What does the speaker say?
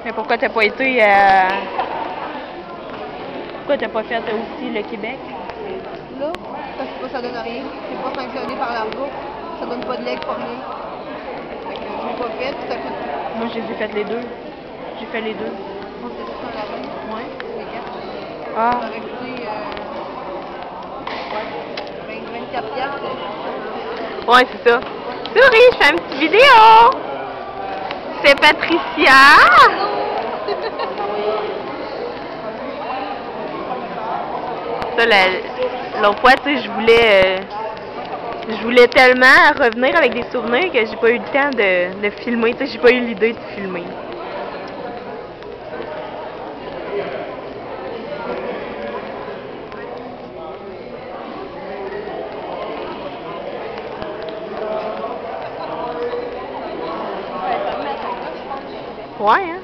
Mais pourquoi t'as pas été à... Pourquoi t'as pas fait aussi le Québec? Là, parce que ça donne rien. C'est pas sanctionné par l'argot. Ça donne pas de leg pour rien. Fait que je l'ai pas fait, ça coûte. Moi, je les ai fait les deux. J'ai fait les deux. On s'est juste un lapin. Ouais. Les quatre. Ah. Ça aurait coûté 24 piastres. Ouais, c'est ça. Souris, je fais une petite vidéo! C'est Patricia! Ça, l'autre fois, tu sais, je voulais tellement revenir avec des souvenirs que j'ai pas eu le temps de filmer. Tu sais, j'ai pas eu l'idée de filmer. Ouais, hein?